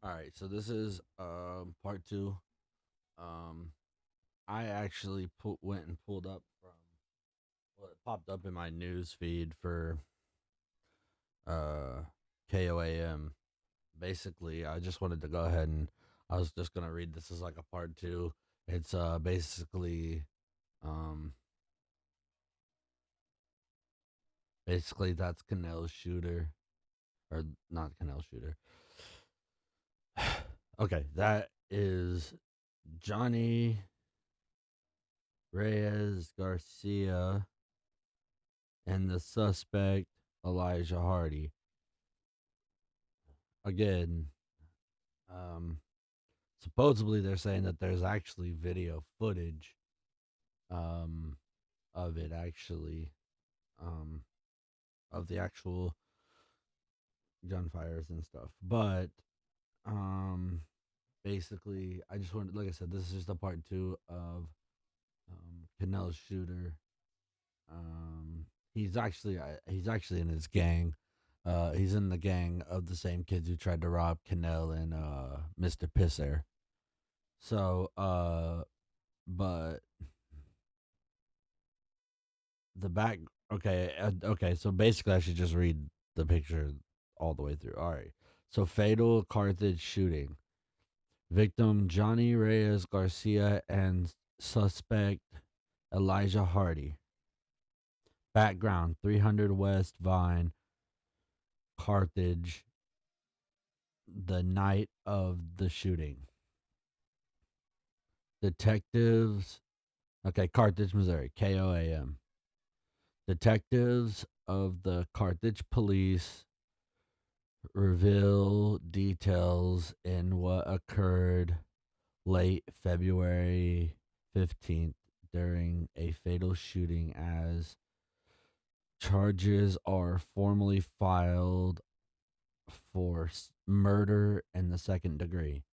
All right, so this is part two. Um, I actually went and pulled up from what popped up in my news feed for uh KOAM. Basically, I just wanted to go ahead and I was just gonna read this as like a part two. It's um basically that's Kanel's shooter or not Kanel's shooter. Okay, that is Johnny Reyes Garcia and the suspect Elijah Hardy. Again, um, supposedly they're saying that there's actually video footage um, of it actually, um, of the actual gunfires and stuff. But um, basically, I just wanted, like I said, this is just a part two of Canel's shooter. Um, he's actually in his gang. He's in the gang of the same kids who tried to rob Canel and Mr. Pisser. So, but the back. Okay, okay. So basically, I should just read the picture all the way through. All right. So fatal Carthage shooting. Victim Johnny Reyes Garcia and suspect Elijah Hardy. Background 300 West Vine, Carthage, the night of the shooting. Detectives, okay, Carthage, Missouri, KOAM. Detectives of the Carthage Police reveal details in what occurred late February 15th during a fatal shooting as charges are formally filed for murder in the second degree.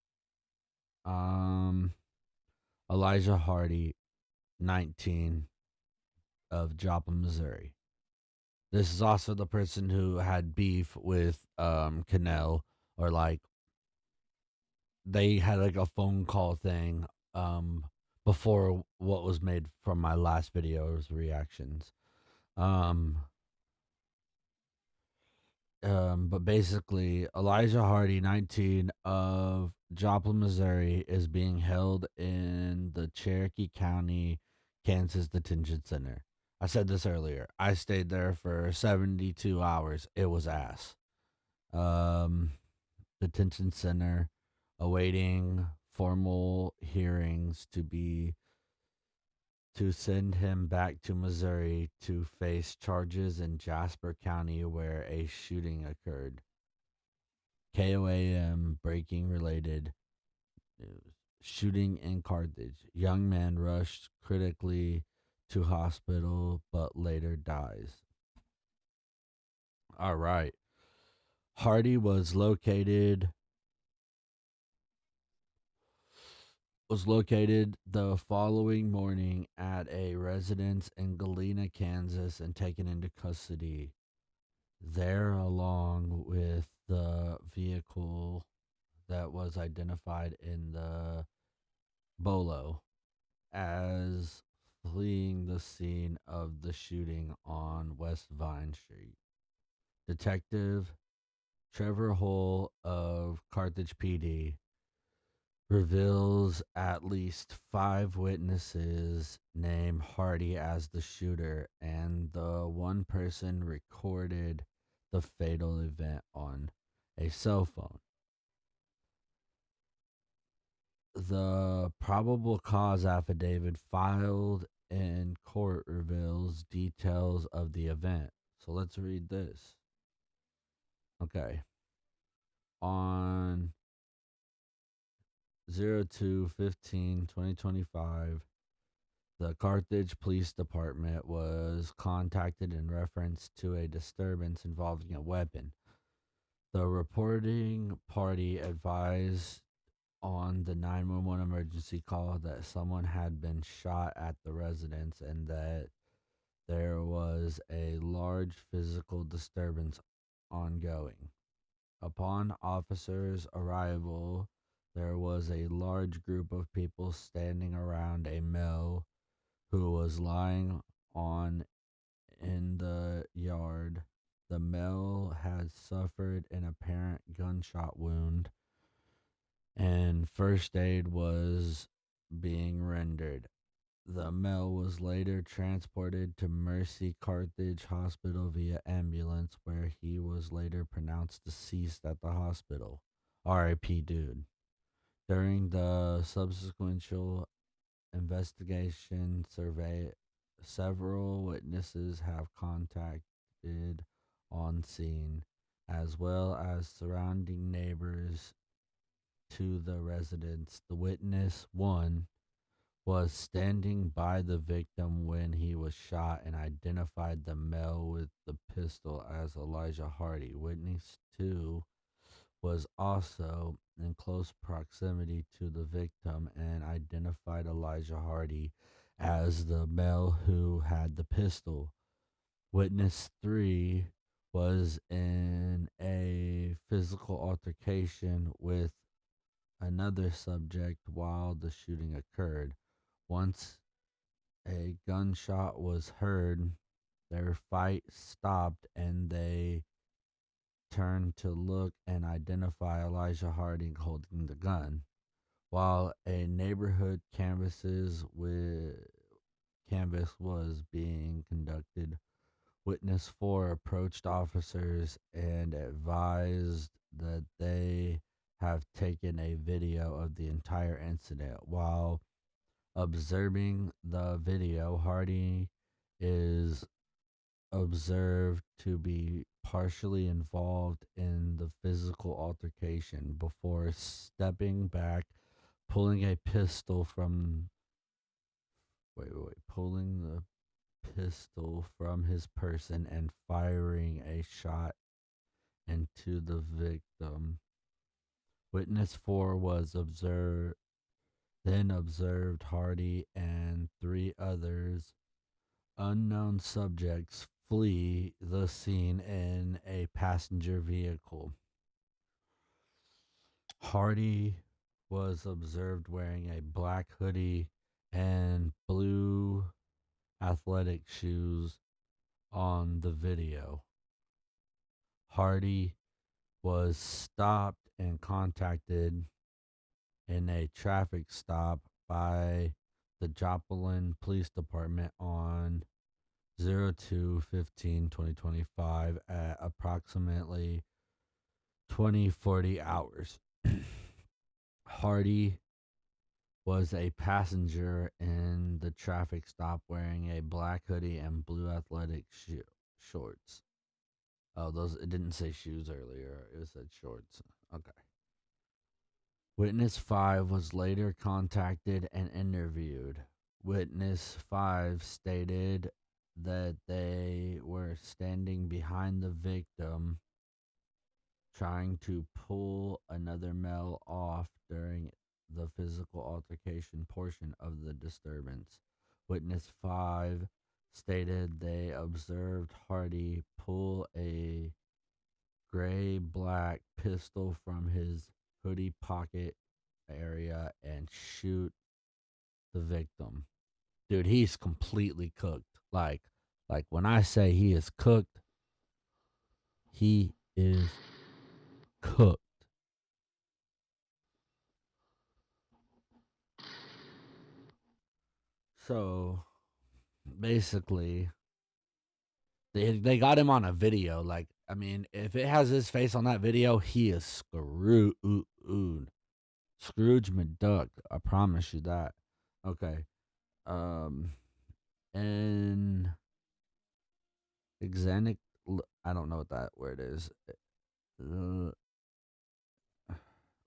Um, Elijah Hardy, 19, of Joplin, Missouri. This is also the person who had beef with Cannell, or like they had like a phone call thing um before what was made from my last video's reactions. Um but basically Elijah Hardy, 19, of Joplin, Missouri, is being held in the Cherokee County, Kansas Detention Center. I said this earlier. I stayed there for 72 hours. It was ass. Um, Detention Center, awaiting formal hearings to send him back to Missouri to face charges in Jasper County where a shooting occurred. KOAM breaking related news. Shooting in Carthage. Young man rushed critically to hospital but later dies. All right. Hardy was located the following morning at a residence in Galena, Kansas, and taken into custody there along with the vehicle that was identified in the bolo as fleeing the scene of the shooting on West Vine Street. Detective Trevor Hull of Carthage PD reveals at least five witnesses name Hardy as the shooter, and the one person recorded the fatal event on a cell phone. The probable cause affidavit filed in court reveals details of the event. So let's read this. Okay. On 02/15/2025, the Carthage Police Department was contacted in reference to a disturbance involving a weapon. The reporting party advised on the 911 emergency call that someone had been shot at the residence and that there was a large physical disturbance ongoing. Upon officers' arrival, there was a large group of people standing around a male who was lying on in the yard. The male had suffered an apparent gunshot wound, and first aid was being rendered. The male was later transported to Mercy Carthage Hospital via ambulance, where he was later pronounced deceased at the hospital. RIP, dude. During the subsequent investigation survey, several witnesses have contacted on scene, as well as surrounding neighbors to the residence. The witness, one, was standing by the victim when he was shot and identified the male with the pistol as Elijah Hardy. Witness 2 was also in close proximity to the victim and identified Elijah Hardy as the male who had the pistol. Witness 3 was in a physical altercation with another subject while the shooting occurred. Once a gunshot was heard, their fight stopped and they turned to look and identify Elijah Harding holding the gun. While a neighborhood canvas was being conducted, witness 4 approached officers and advised that they have taken a video of the entire incident. While observing the video, Hardy is observed to be partially involved in the physical altercation before stepping back, pulling a pistol from pulling the pistol from his person and firing a shot into the victim. Witness 4 was observed Hardy and 3 others unknown subjects flee the scene in a passenger vehicle. Hardy was observed wearing a black hoodie and blue athletic shoes on the video. Hardy was stopped and contacted in a traffic stop by the Joplin Police Department on 02/15/2025 at approximately 20:40 hours. Hardy was a passenger in the traffic stop wearing a black hoodie and blue athletic shorts. Oh, those it didn't say shoes earlier. It said shorts. Okay. Witness 5 was later contacted and interviewed. Witness 5 stated that they were standing behind the victim trying to pull another male off during the physical altercation portion of the disturbance. Witness 5 stated they observed Hardy pull a gray black pistol from his hoodie pocket area and shoot the victim. Dude, he's completely cooked. Like when I say he is cooked, he is cooked. So basically, they got him on a video. Like, I mean, if it has his face on that video, he is screwed. Scrooge McDuck. I promise you that. Okay. Um, and exanic. I don't know what that word is. Uh,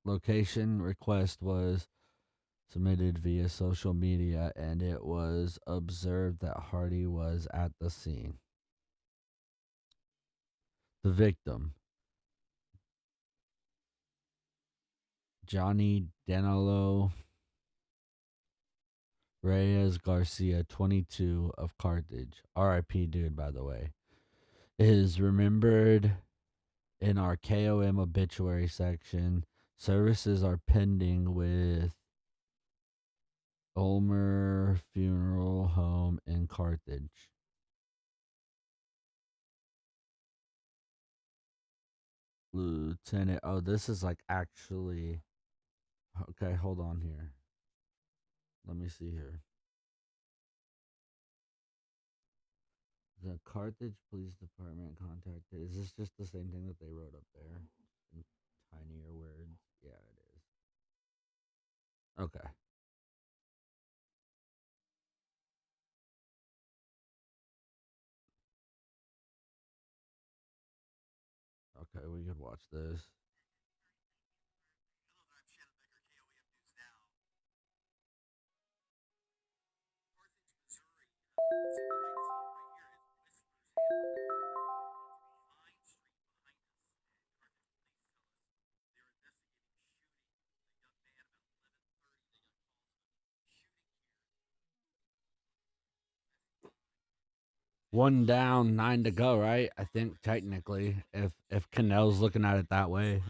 Location request was submitted via social media, and it was observed that Hardy was at the scene. The victim, Johnny Danilo Reyes Garcia, 22, of Carthage, RIP, dude, by the way, is remembered in our KOM obituary section. Services are pending with Ulmer Funeral Home in Carthage. Lieutenant. Oh, this is like actually. Okay, hold on here. Let me see here. The Carthage Police Department contacted. Is this just the same thing that they wrote up there in tinier words? Yeah, it is. Okay. Okay, we could watch this. One down, nine to go, right? I think technically, if Kanel's looking at it that way.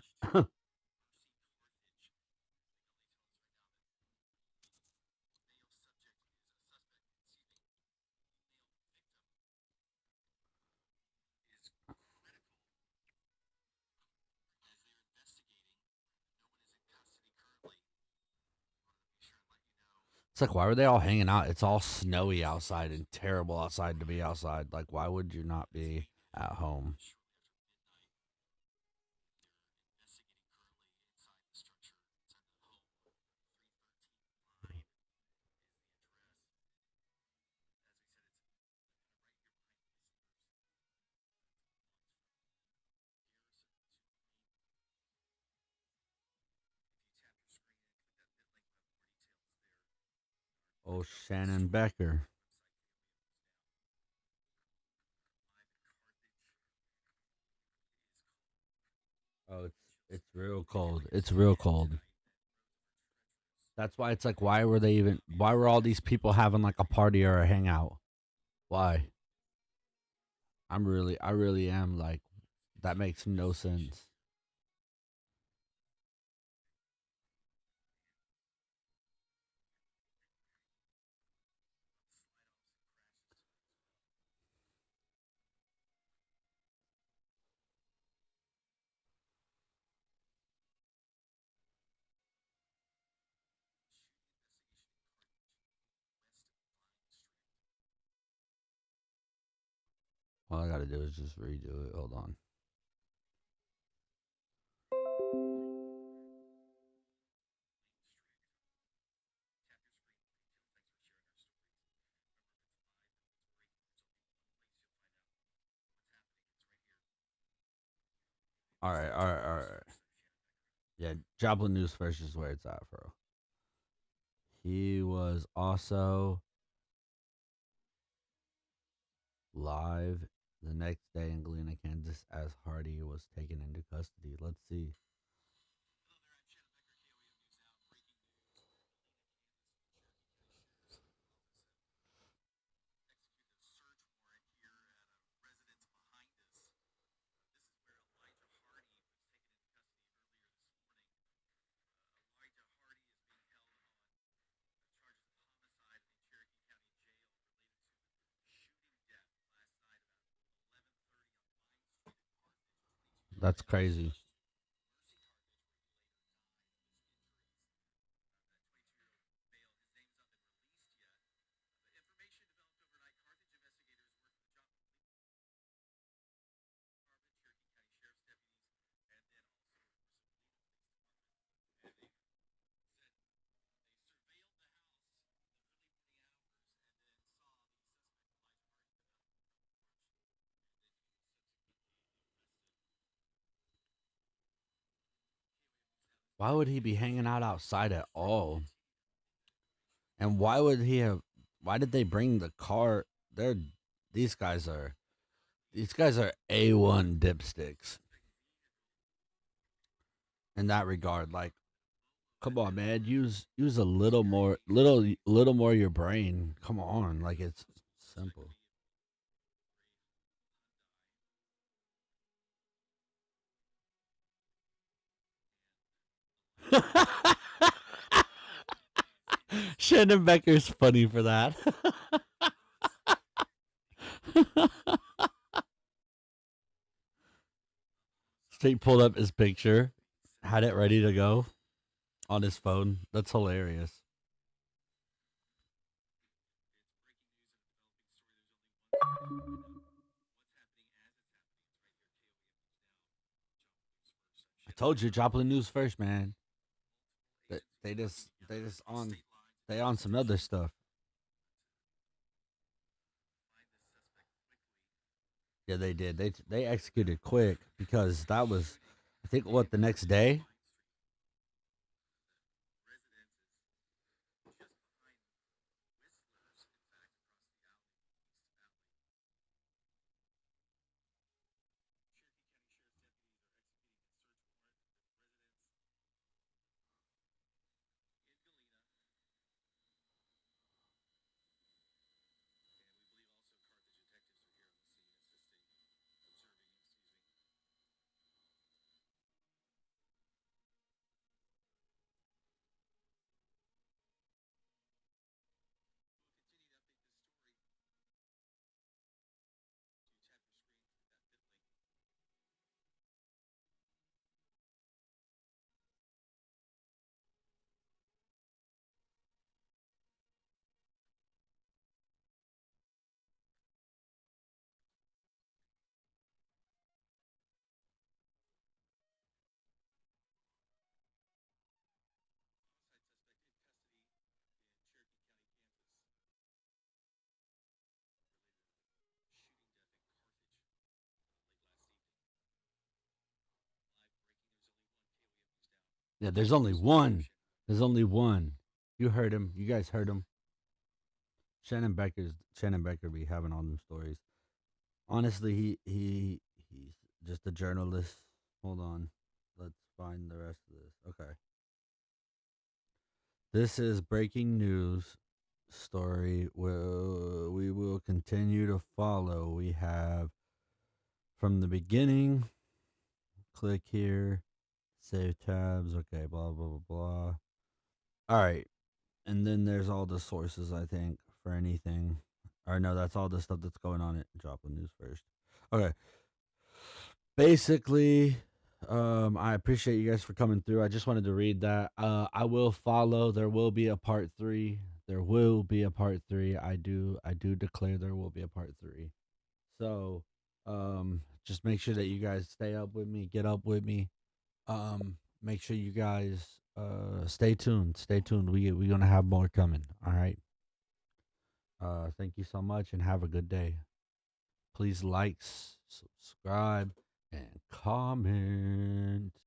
It's like, why were they all hanging out? It's all snowy outside and terrible outside to be outside. Like, why would you not be at home? Oh, Shannon Becker. Oh, it's real cold. It's real cold. That's why it's like, why were they even? Why were all these people having like a party or a hangout? Why? I really am like, that makes no sense. All I gotta do is just redo it. Hold on. All right, all right, all right. Yeah, Joplin News First is where it's at, bro. He was also live the next day in Galena, Kansas, as Hardy was taken into custody. Let's see. That's crazy. Why would he be hanging out outside at all? And why would he have? Why did they bring the car? They're these guys are these guys are A1 dipsticks in that regard. Like, come on, man, use a little more your brain. Come on, like it's simple. Shannon Becker's funny for that. Straight pulled up his picture, had it ready to go on his phone. That's hilarious. I told you, Joplin News first, man. They on some other stuff. Yeah, they did. They executed quick because that was, I think, what the next day. Yeah, there's only one. There's only one. You heard him. You guys heard him. Shannon Becker be having all them stories. Honestly, he's just a journalist. Hold on. Let's find the rest of this. Okay. This is breaking news story. We will continue to follow. We have from the beginning. Click here. Save tabs. Okay, blah blah blah blah. All right. And then there's all the sources, I think, for anything. Or no, that's all the stuff that's going on at Joplin News first. Okay. Basically, I appreciate you guys for coming through. I just wanted to read that. I will follow. There will be a part three. There will be a part three. I do declare there will be a part three. So, just make sure that you guys stay up with me, get up with me. Make sure you guys stay tuned. Stay tuned. We're gonna have more coming. All right. Thank you so much and have a good day. Please like, subscribe, and comment.